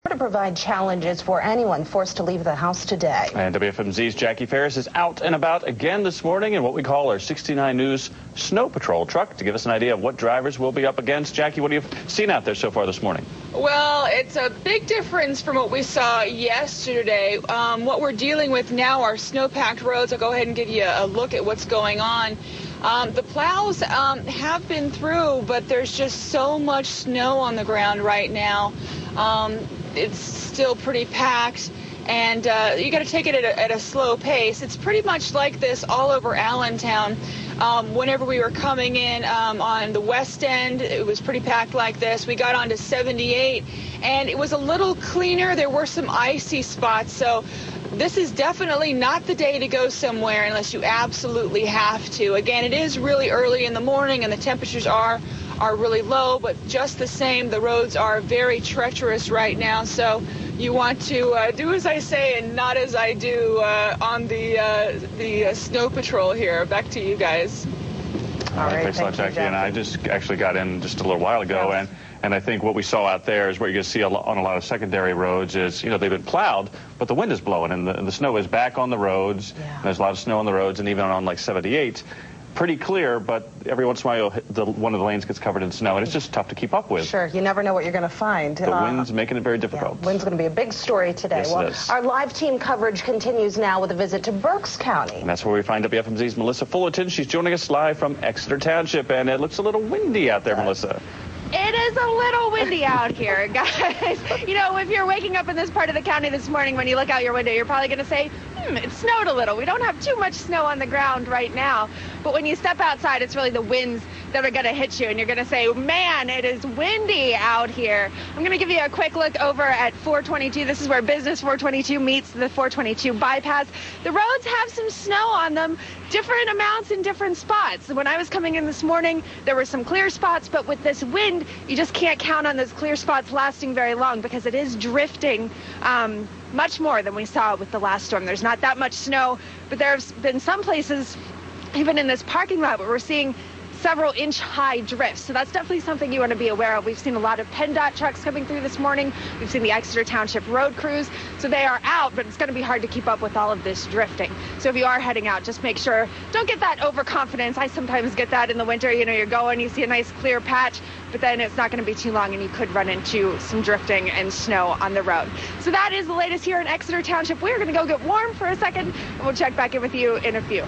to provide challenges for anyone forced to leave the house today. And WFMZ's Jaccii Farris is out and about again this morning in what we call our 69 News Snow Patrol truck to give us an idea of what drivers will be up against. Jaccii, what have you seen out there so far this morning? Well, it's a big difference from what we saw yesterday. What we're dealing with now are snow-packed roads. I'll go ahead and give you a look at what's going on. The plows have been through, but there's just so much snow on the ground right now. It's still pretty packed, and you got to take it at a slow pace. It's pretty much like this all over Allentown. Whenever we were coming in on the west end, it was pretty packed like this. We got onto 78, and it was a little cleaner. There were some icy spots, so this is definitely not the day to go somewhere unless you absolutely have to. Again, it is really early in the morning, and the temperatures are really low, but just the same, the roads are very treacherous right now, so you want to do as I say and not as I do on the snow patrol here. Back to you guys. All right, thanks a lot, Jaccii. And I just actually got in just a little while ago, and I think what we saw out there is what you're going to see on a lot of secondary roads is, you know, they've been plowed, but the wind is blowing, and the snow is back on the roads. Yeah. There's a lot of snow on the roads, and even on like 78. Pretty clear, but every once in a while one of the lanes gets covered in snow, and it's just tough to keep up with. Sure, you never know what you're going to find. The wind's making it very difficult. Yeah, wind's going to be a big story today. Yes, it is. Our live team coverage continues now with a visit to Berks County. And that's where we find WFMZ's Melissa Fullerton. She's joining us live from Exeter Township, and it looks a little windy out there, Melissa. It is a little windy out here, guys. You know, if you're waking up in this part of the county this morning, when you look out your window, you're probably going to say, it snowed a little. We don't have too much snow on the ground right now. But when you step outside, it's really the winds that are going to hit you, and you're going to say, man, it is windy out here. I'm going to give you a quick look over at 422. This is where Business 422 meets the 422 bypass. The roads have some snow on them, different amounts in different spots. When I was coming in this morning, there were some clear spots, but with this wind, you just can't count on those clear spots lasting very long because it is drifting much more than we saw with the last storm. There's not that much snow, but there's been some places, even in this parking lot, where we're seeing several inch-high drifts. So that's definitely something you want to be aware of. We've seen a lot of PennDOT trucks coming through this morning. We've seen the Exeter Township road crews. So they are out, but it's going to be hard to keep up with all of this drifting. So if you are heading out, just make sure, don't get that overconfidence. I sometimes get that in the winter. You know, you're going, you see a nice clear patch, but then it's not going to be too long and you could run into some drifting and snow on the road. So that is the latest here in Exeter Township. We're going to go get warm for a second, and we'll check back in with you in a few.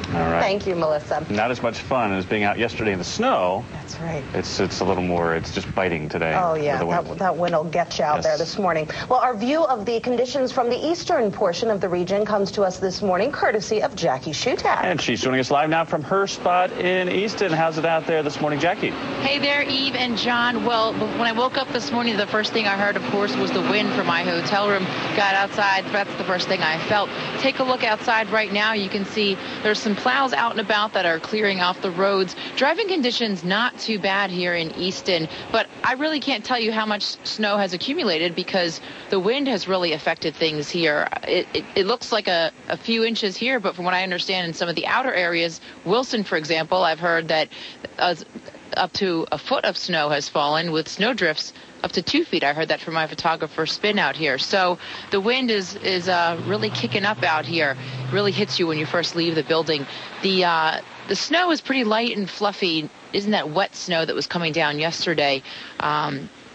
All right. Thank you, Melissa. Not as much fun as being out yesterday in the snow. That's right. It's a little more, it's just biting today. Oh, yeah, that wind will get you out there this morning. Well, our view of the conditions from the eastern portion of the region comes to us this morning, courtesy of Jaccii Shutack. And she's joining us live now from her spot in Easton. How's it out there this morning, Jaccii? Hey there, Eve and John. Well, when I woke up this morning, the first thing I heard, of course, was the wind from my hotel room. Got outside, that's the first thing I felt. Take a look outside right now. You can see there's some plows out and about that are clearing off the roads. Driving conditions not too bad here in Easton, but I really can't tell you how much snow has accumulated because the wind has really affected things here. It looks like a few inches here, but from what I understand in some of the outer areas, Wilson, for example, I've heard that up to a foot of snow has fallen with snow drifts up to 2 feet. I heard that from my photographer Spin out here. So the wind is really kicking up out here. It really hits you when you first leave the building. The snow is pretty light and fluffy. Isn't that wet snow that was coming down yesterday?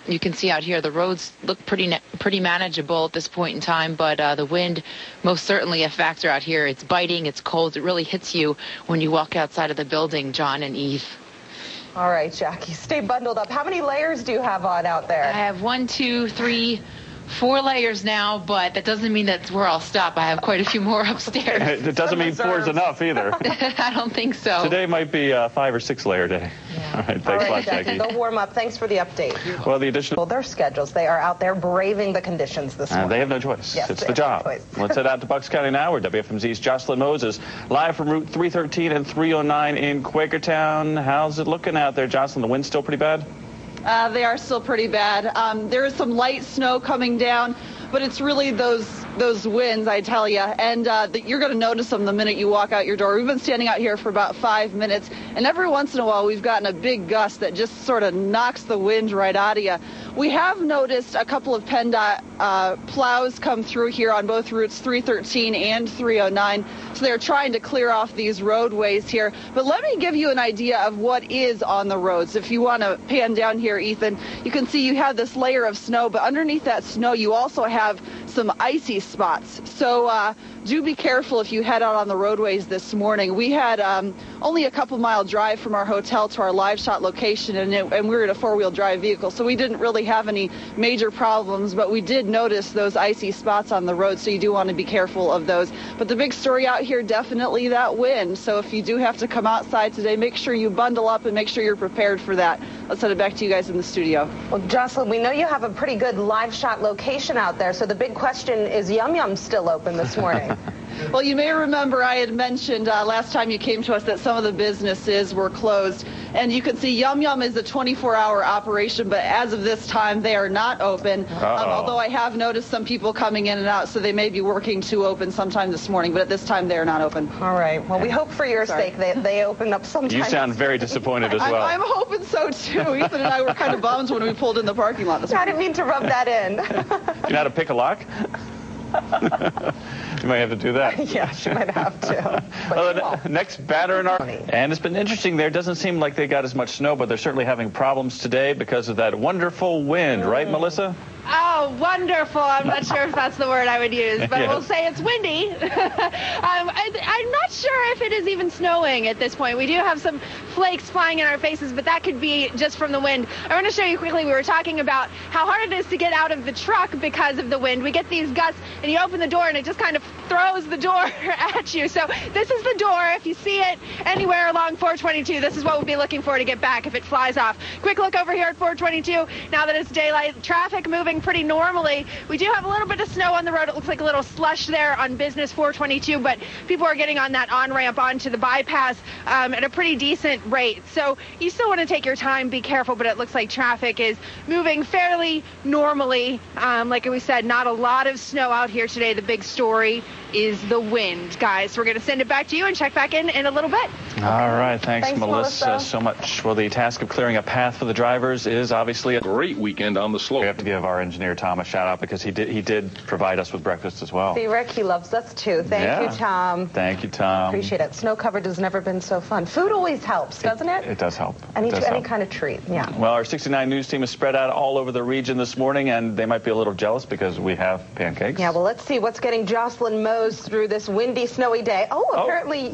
You can see out here the roads look pretty manageable at this point in time, but the wind most certainly a factor out here. It's biting, it's cold. It really hits you when you walk outside of the building, John and Eve. All right, Jaccii, stay bundled up. How many layers do you have on out there? I have 1, 2, 3, 4 layers now, but that doesn't mean that's where I'll stop. I have quite a few more upstairs. It doesn't mean 4 is enough either. I don't think so. Today might be a 5 or 6 layer day. Yeah. All right, thanks a lot, Jaccii. Go warm up. Thanks for the update. Well, the additional... Their schedules. They are out there braving the conditions this morning. They have no choice. Yes, it's the job. Let's head out to Bucks County now, where WFMZ's Joscelyn Moes is live from Route 313 and 309 in Quakertown. How's it looking out there, Joscelyn? The wind's still pretty bad? They are still pretty bad. There is some light snow coming down, but it's really those those winds, I tell you, and you're going to notice them the minute you walk out your door. We've been standing out here for about 5 minutes, and every once in a while we've gotten a big gust that just sort of knocks the wind right out of you. We have noticed a couple of PennDOT plows come through here on both routes 313 and 309, so they're trying to clear off these roadways here. But let me give you an idea of what is on the roads. If you want to pan down here, Ethan, you can see you have this layer of snow, but underneath that snow you also have some icy spots. So do be careful if you head out on the roadways this morning. We had only a couple-mile drive from our hotel to our live shot location, and we were in a four-wheel drive vehicle, so we didn't really have any major problems, but we did notice those icy spots on the road, so you do want to be careful of those. But the big story out here, definitely that wind. So if you do have to come outside today, make sure you bundle up and make sure you're prepared for that. Let's send it back to you guys in the studio. Well, Joscelyn, we know you have a pretty good live shot location out there, so the big question is Yum Yum still open this morning? Well, you may remember I had mentioned last time you came to us that some of the businesses were closed. And you can see Yum Yum is a 24-hour operation, but as of this time, they are not open. Although I have noticed some people coming in and out, so they may be working to open sometime this morning, but at this time, they are not open. All right. Well, we hope for your sake they open up sometime. You sound very disappointed as well. I'm hoping so, too. Ethan and I were kind of bummed when we pulled in the parking lot this morning. I didn't mean to rub that in. You know how to pick a lock? You might have to do that. Yeah, she might have to. Well, the next batter in our... And it's been interesting there. It doesn't seem like they got as much snow, but they're certainly having problems today because of that wonderful wind. Right, Melissa? Oh, wonderful. I'm not sure if that's the word I would use, but Yes. We'll say it's windy. I'm not sure if it is even snowing at this point. We do have some flakes flying in our faces, but that could be just from the wind. I want to show you quickly, we were talking about how hard it is to get out of the truck because of the wind. We get these gusts, and you open the door, and it just kind of throws the door at you. So this is the door. If you see it anywhere along 422, this is what we'll be looking for to get back if it flies off. Quick look over here at 422. Now that it's daylight, traffic moving pretty normally. We do have a little bit of snow on the road. It looks like a little slush there on Business 422, but people are getting on that on-ramp onto the bypass at a pretty decent rate. So you still want to take your time, be careful, but it looks like traffic is moving fairly normally. Like we said, not a lot of snow out here today. The big story is the wind, guys. We're going to send it back to you and check back in a little bit. All right. Thanks, Melissa, so much. Well, the task of clearing a path for the drivers is obviously a great weekend on the slope. We have to give our engineer Tom a shout out because he did provide us with breakfast as well. See, Rick, he loves us too. Thank you, Tom. Thank you, Tom. Appreciate it. Snow coverage has never been so fun. Food always helps, doesn't it? It does help. Any kind of treat, yeah. Well, our 69 News team is spread out all over the region this morning, and they might be a little jealous because we have pancakes. Yeah, well, let's see what's getting Joscelyn Moes through this windy, snowy day. Apparently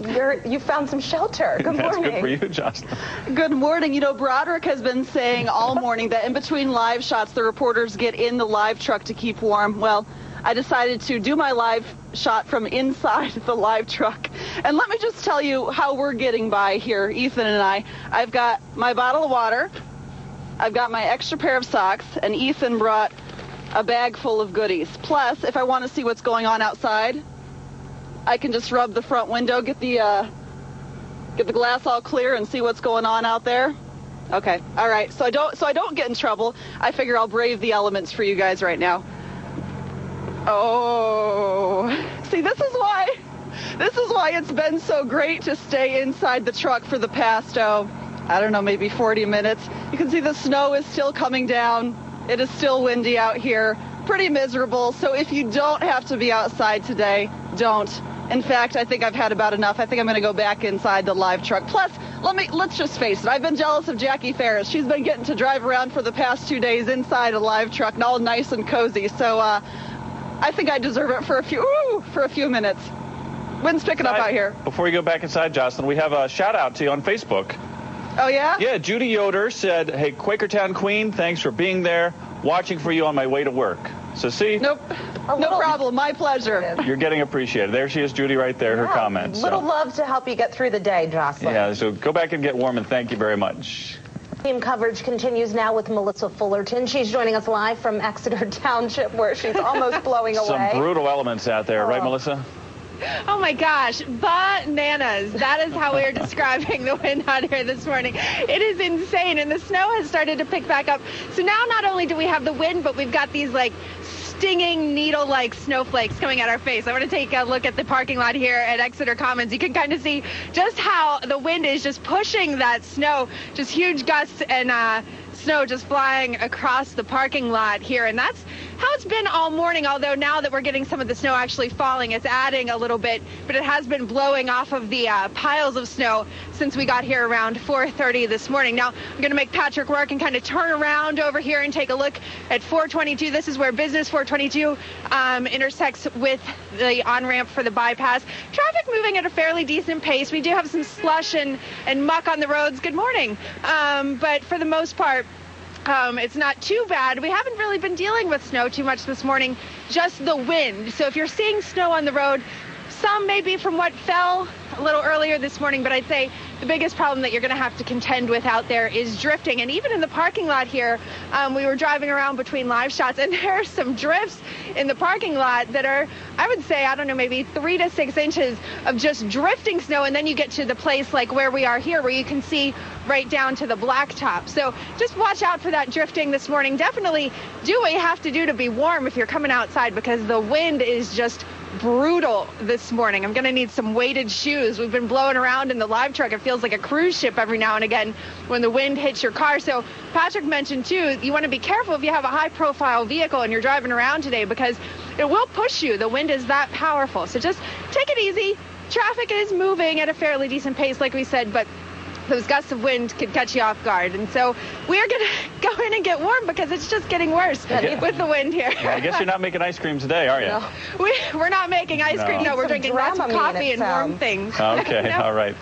you found some shelter. Good morning. That's good for you, Jocelyn. Good morning. You know, Broderick has been saying all morning that in between live shots, the reporters get in the live truck to keep warm. Well, I decided to do my live shot from inside the live truck. And let me just tell you how we're getting by here, Ethan and I. I've got my bottle of water. I've got my extra pair of socks. And Ethan brought a bag full of goodies. Plus, if I want to see what's going on outside, I can just rub the front window, get the glass all clear and see what's going on out there. Okay. All right. So I don't get in trouble. I figure I'll brave the elements for you guys right now. Oh, see, this is why it's been so great to stay inside the truck for the past, I don't know, maybe 40 minutes. You can see the snow is still coming down. It is still windy out here, pretty miserable. So if you don't have to be outside today, don't. In fact, I think I've had about enough. I think I'm going to go back inside the live truck. Plus, let's just face it. I've been jealous of Jaccii Farris. She's been getting to drive around for the past 2 days inside a live truck and all nice and cozy. So I think I deserve it for a few minutes. Wind's picking up out here. Before you go back inside, Jocelyn, we have a shout out to you on Facebook. Oh, yeah? Yeah, Judy Yoder said, hey, Quakertown Queen, thanks for being there. Watching for you on my way to work. So see? Nope. No problem. My pleasure. You're getting appreciated. There she is, Judy, right there, her comments. Little love to help you get through the day, Joscelyn. Yeah, so go back and get warm, and thank you very much. Team coverage continues now with Melissa Fullerton. She's joining us live from Exeter Township, where she's almost blowing away. Some brutal elements out there, right, Melissa? Oh my gosh, bananas. That is how we are describing the wind out here this morning. It is insane, and the snow has started to pick back up. So now not only do we have the wind, but we've got these like stinging needle-like snowflakes coming at our face. I want to take a look at the parking lot here at Exeter Commons. You can kind of see just how the wind is just pushing that snow, just huge gusts and snow just flying across the parking lot here. And that's how it's been all morning, although now that we're getting some of the snow actually falling, it's adding a little bit, but it has been blowing off of the piles of snow since we got here around 4:30 this morning. Now, I'm going to make Patrick work and kind of turn around over here and take a look at 422. This is where Business 422 intersects with the on-ramp for the bypass. Traffic moving at a fairly decent pace. We do have some slush and muck on the roads. Good morning. But for the most part, it's not too bad. We haven't really been dealing with snow too much this morning, just the wind. So if you're seeing snow on the road, some may be from what fell a little earlier this morning, but I'd say the biggest problem that you're going to have to contend with out there is drifting. And even in the parking lot here, we were driving around between live shots, and there are some drifts in the parking lot that are, I would say, I don't know, maybe 3 to 6 inches of just drifting snow. And then you get to the place like where we are here, where you can see right down to the blacktop. So just watch out for that drifting this morning. Definitely do what you have to do to be warm if you're coming outside, because the wind is just brutal this morning. I'm going to need some weighted shoes. We've been blowing around in the live truck. It feels like a cruise ship every now and again when the wind hits your car. So Patrick mentioned too, you want to be careful if you have a high profile vehicle and you're driving around today, because it will push you. The wind is that powerful. So just take it easy. Traffic is moving at a fairly decent pace, like we said, but those gusts of wind could catch you off guard. And so we're going to go in and get warm, because it's just getting worse with the wind here. Yeah, I guess you're not making ice cream today, are you? No. We're not making ice cream. No, we're drinking lots of coffee and warm things. Okay, No. All right.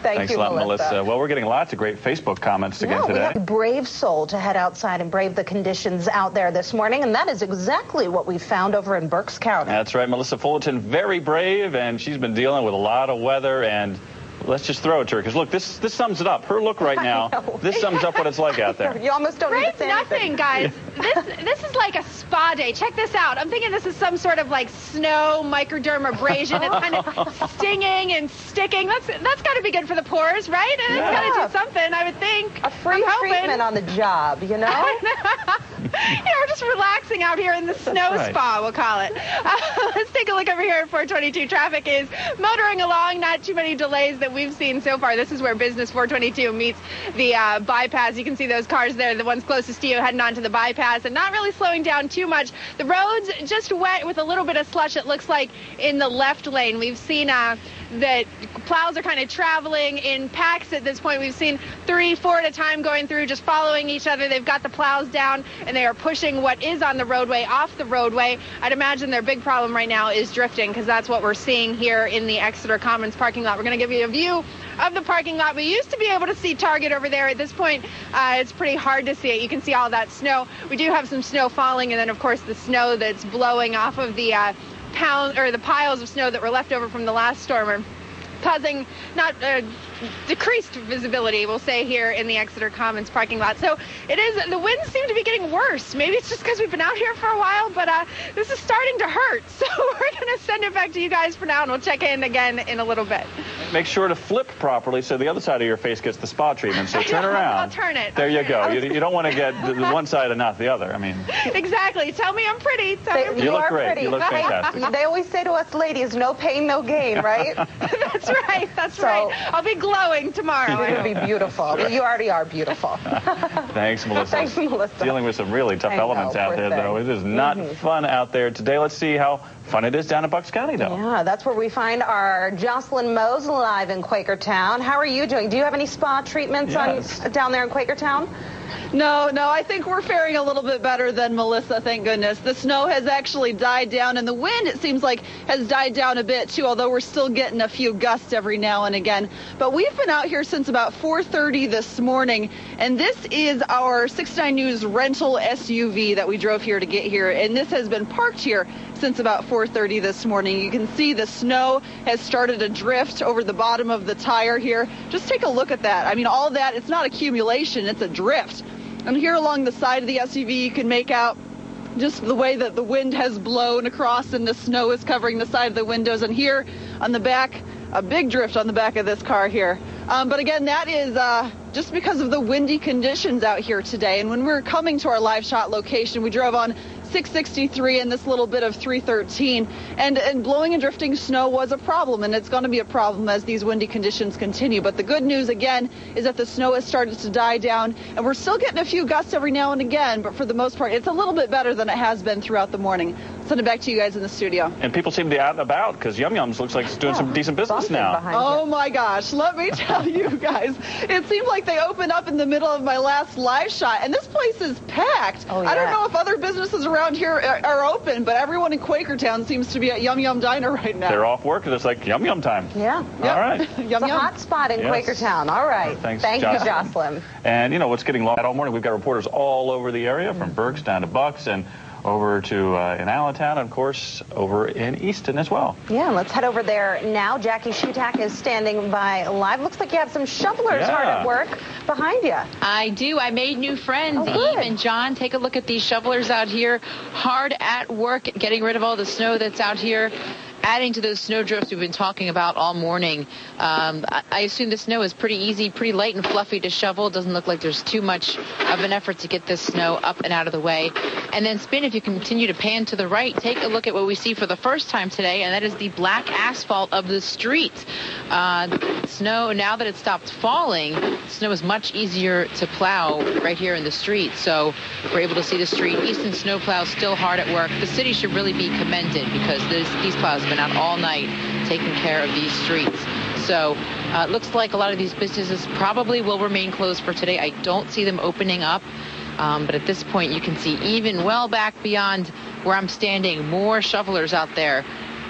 Thanks you, a lot, Melissa. Well, we're getting lots of great Facebook comments again today. We have a brave soul to head outside and brave the conditions out there this morning, and that is exactly what we found over in Berks County. That's right. Melissa Fullerton, very brave, and she's been dealing with a lot of weather, and let's just throw it to her, because look, this sums it up. Her look right now, this sums up what it's like out there. You almost don't need to say nothing, guys. This is like a spa day. Check this out. I'm thinking this is some sort of like snow microdermabrasion. It's kind of stinging and sticking. That's got to be good for the pores, right? And it's got to do something, I would think. A free treatment on the job, you know? We're just relaxing out here in the snow spa, we'll call it. Let's take a look over here at 422. Traffic is motoring along, not too many delays that we've seen so far. This is where Business 422 meets the bypass. You can see those cars there, the ones closest to you, heading onto the bypass, and not really slowing down too much. The road's just wet with a little bit of slush, it looks like, in the left lane. We've seen that plows are kind of traveling in packs at this point. We've seen 3, 4 at a time going through, just following each other. They've got the plows down, and they are pushing what is on the roadway off the roadway. I'd imagine their big problem right now is drifting, because that's what we're seeing here in the Exeter Commons parking lot. We're going to give you a view of the parking lot. We used to be able to see Target over there. At this point, it's pretty hard to see it. You can see all that snow. We do have some snow falling, and then, of course, the snow that's blowing off of the the piles of snow that were left over from the last storm are causing not decreased visibility, we'll say, here in the Exeter Commons parking lot. So the winds seem to be getting worse. Maybe it's just because we've been out here for a while, but this is starting to hurt. So we're going to send it back to you guys for now, and we'll check in again in a little bit. Make sure to flip properly so the other side of your face gets the spa treatment. So turn around. I'll turn it. There you go. You don't want to get the one side and not the other. I mean. Exactly. Tell me I'm pretty. You look great. Pretty. You look fantastic. They always say to us ladies, no pain, no gain, right? That's right. That's right. I'll be glowing tomorrow. You're going to be beautiful. You already are beautiful. Thanks, Melissa. Thanks, Melissa. Dealing with some really tough elements out there, though. It is not fun out there today. Let's see how fun it is down in Bucks County, though. Yeah, that's where we find our Joscelyn Moes live in Quakertown. How are you doing? Do you have any spa treatments down there in Quakertown? No, I think we're faring a little bit better than Melissa, thank goodness. The snow has actually died down, and the wind, it seems like, has died down a bit, too, although we're still getting a few gusts every now and again. But we've been out here since about 4:30 this morning, and this is our 69 News rental SUV that we drove here to get here, and this has been parked here since about 4:30 this morning. You can see the snow has started to drift over the bottom of the tire here. Just take a look at that. I mean, all that, it's not accumulation, it's a drift. And here along the side of the SUV, you can make out just the way that the wind has blown across and the snow is covering the side of the windows. And here on the back, a big drift on the back of this car here. But again, that is just because of the windy conditions out here today. And when we were coming to our live shot location, we drove on 663 and this little bit of 313. And blowing and drifting snow was a problem, and it's going to be a problem as these windy conditions continue. But the good news, again, is that the snow has started to die down, and we're still getting a few gusts every now and again, but for the most part, it's a little bit better than it has been throughout the morning. Send it back to you guys in the studio. And people seem to be out and about because Yum Yums looks like it's doing some decent business now. Oh my gosh, let me tell you guys, it seemed like they opened up in the middle of my last live shot, and this place is packed. Oh, yeah. I don't know if other businesses around here are open, but everyone in Quakertown seems to be at Yum Yum Diner right now. They're off work and it's like Yum Yum time. Yeah. Yep. All right. Yum It's a Yum. hot spot in Quakertown. All right. Thanks, Thank you, Jocelyn. And, you know, what's getting long all morning, we've got reporters all over the area, from Berks down to Bucks and over to in Allentown, and of course over in Easton as well. Yeah, let's head over there now. Jaccii Shutack is standing by live. Looks like you have some shovelers hard at work behind you. I do. I made new friends. Oh, Eve and John, take a look at these shovelers out here, hard at work, getting rid of all the snow that's out here, adding to those snow drifts we've been talking about all morning. I assume the snow is pretty easy, pretty light and fluffy to shovel. It doesn't look like there's too much of an effort to get this snow up and out of the way. And then spin, if you continue to pan to the right, take a look at what we see for the first time today, and that is the black asphalt of the street. Snow, now that it stopped falling, snow is much easier to plow right here in the street. So we're able to see the street. Easton snow plows still hard at work. The city should really be commended because these plows have been out all night taking care of these streets. So it looks like a lot of these businesses probably will remain closed for today. I don't see them opening up. But at this point, you can see even well back beyond where I'm standing, more shovelers out there.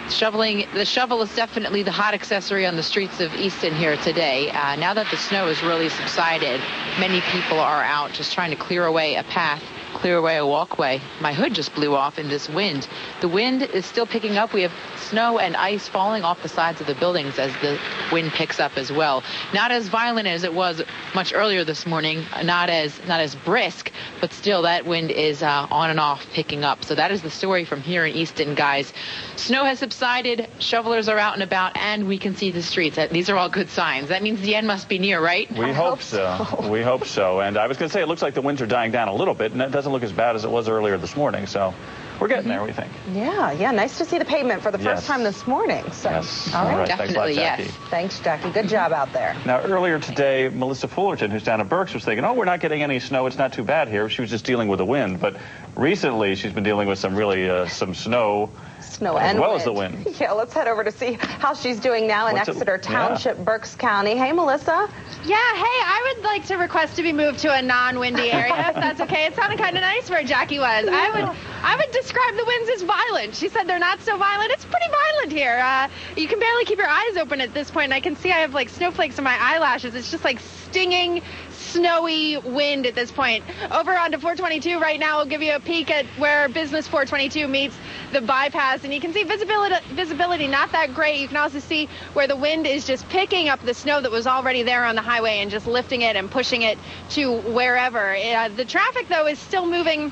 Shoveling. The shovel is definitely the hot accessory on the streets of Easton here today. Now that the snow has really subsided, many people are out just trying to clear away a path, clear away a walkway. My hood just blew off in this wind. The wind is still picking up. We have snow and ice falling off the sides of the buildings as the wind picks up as well. Not as violent as it was much earlier this morning, not as brisk, but still that wind is on and off picking up. So that is the story from here in Easton, guys. Snow has subsided, shovelers are out and about, and we can see the streets. These are all good signs. That means the end must be near, right? We hope so. We hope so. And I was going to say, it looks like the winds are dying down a little bit, and it doesn't look as bad as it was earlier this morning. So we're getting there, we think. Yeah, nice to see the pavement for the first time this morning. So, yes. All right. Definitely, thanks a lot, Jaccii. yes. Thanks, Jaccii. Good job out there. Now, earlier today, Melissa Fullerton, who's down at Berks, was thinking, oh, we're not getting any snow. It's not too bad here. She was just dealing with the wind. But recently, she's been dealing with some really some snow as well as the wind. Yeah, let's head over to see how she's doing now in Exeter Township, Berks County. Hey, Melissa. Yeah, hey, I would like to request to be moved to a non-windy area, if that's okay. It sounded kind of nice where Jaccii was. Yeah. I would describe the winds as violent. She said they're not so violent. It's pretty violent here. You can barely keep your eyes open at this point, and I can see I have, like, snowflakes in my eyelashes. It's just, like, stinging, snowy wind at this point. Over onto 422 right now, we'll give you a peek at where Business 422 meets the bypass, and you can see visibility not that great. You can also see where the wind is just picking up the snow that was already there on the highway and just lifting it and pushing it to wherever. The traffic, though, is still moving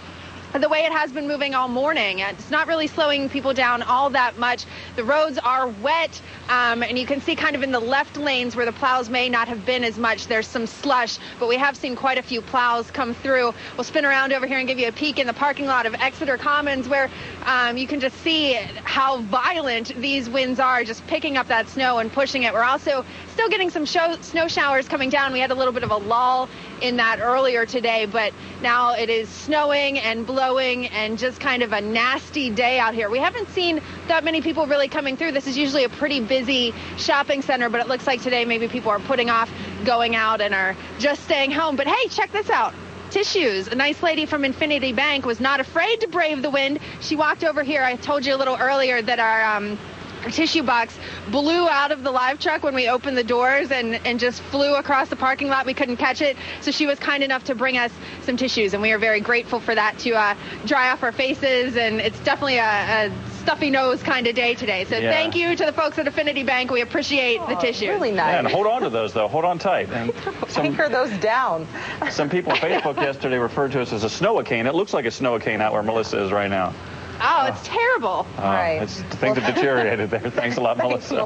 the way it has been moving all morning. It's not really slowing people down all that much. The roads are wet, and you can see kind of in the left lanes where the plows may not have been as much. There's some slush, but we have seen quite a few plows come through. We'll spin around over here and give you a peek in the parking lot of Exeter Commons, where you can just see how violent these winds are, just picking up that snow and pushing it. We're also still getting some snow showers coming down. We had a little bit of a lull in that earlier today, but now it is snowing and blowing and just kind of a nasty day out here. We haven't seen that many people really coming through. This is usually a pretty busy shopping center, but it looks like today maybe people are putting off going out and are just staying home. But hey, check this out. Tissues. A nice lady from Infinity Bank was not afraid to brave the wind. She walked over here. I told you a little earlier that our tissue box blew out of the live truck when we opened the doors and just flew across the parking lot. We couldn't catch it, so she was kind enough to bring us some tissues, and we are very grateful for that to dry off our faces, and it's definitely a stuffy nose kind of day today. So thank you to the folks at Affinity Bank. We appreciate the tissues. Really nice. Yeah, and hold on to those, though. Hold on tight. And anchor those down. Some people on Facebook yesterday referred to us as a snow-a-cane. It looks like a snow-a-cane out where Melissa is right now. Oh, it's terrible. Right. Things have deteriorated there. Thanks a lot, Melissa.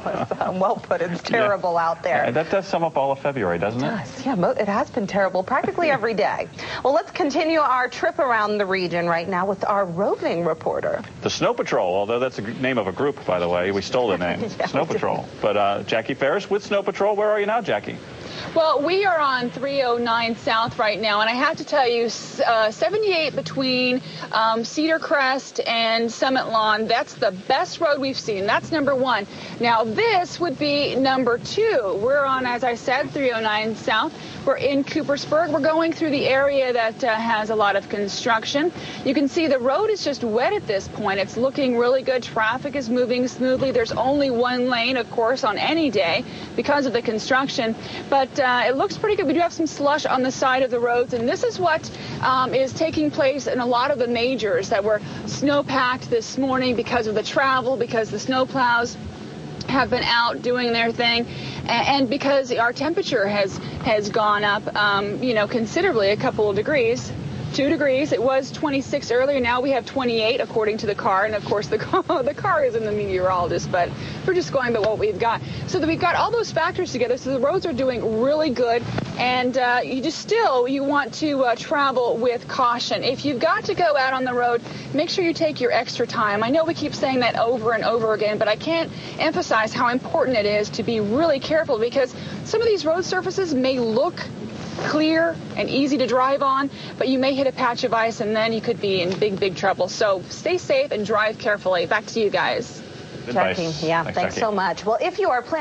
Well put. It's terrible out there. That does sum up all of February, doesn't it? It does. Yeah, it has been terrible practically every day. Well, let's continue our trip around the region right now with our roving reporter. The Snow Patrol, although that's the name of a group, by the way. We stole the name. Yeah, Snow Patrol. But Jaccii Farris with Snow Patrol. Where are you now, Jaccii? Well, we are on 309 South right now, and I have to tell you, 78 between Cedar Crest and Summit Lawn, that's the best road we've seen. That's number one. Now, this would be number two. We're on, as I said, 309 South. We're in Coopersburg. We're going through the area that has a lot of construction. You can see the road is just wet at this point. It's looking really good. Traffic is moving smoothly. There's only one lane, of course, on any day because of the construction. But it looks pretty good. We do have some slush on the side of the roads, and this is what is taking place in a lot of the majors that were snow-packed this morning because of the travel, because the snow plows have been out doing their thing, and because our temperature has gone up, considerably, a couple of degrees. 2 degrees. It was 26 earlier. Now we have 28, according to the car. And, of course, the car isn't the meteorologist, but we're just going by what we've got. So that we've got all those factors together. So the roads are doing really good. And you want to travel with caution. If you've got to go out on the road, make sure you take your extra time. I know we keep saying that over and over again, but I can't emphasize how important it is to be really careful, because some of these road surfaces may look clear and easy to drive on, but you may hit a patch of ice and then you could be in big trouble. So stay safe and drive carefully. Back to you guys. Jaccii, thanks so much. Well, if you are planning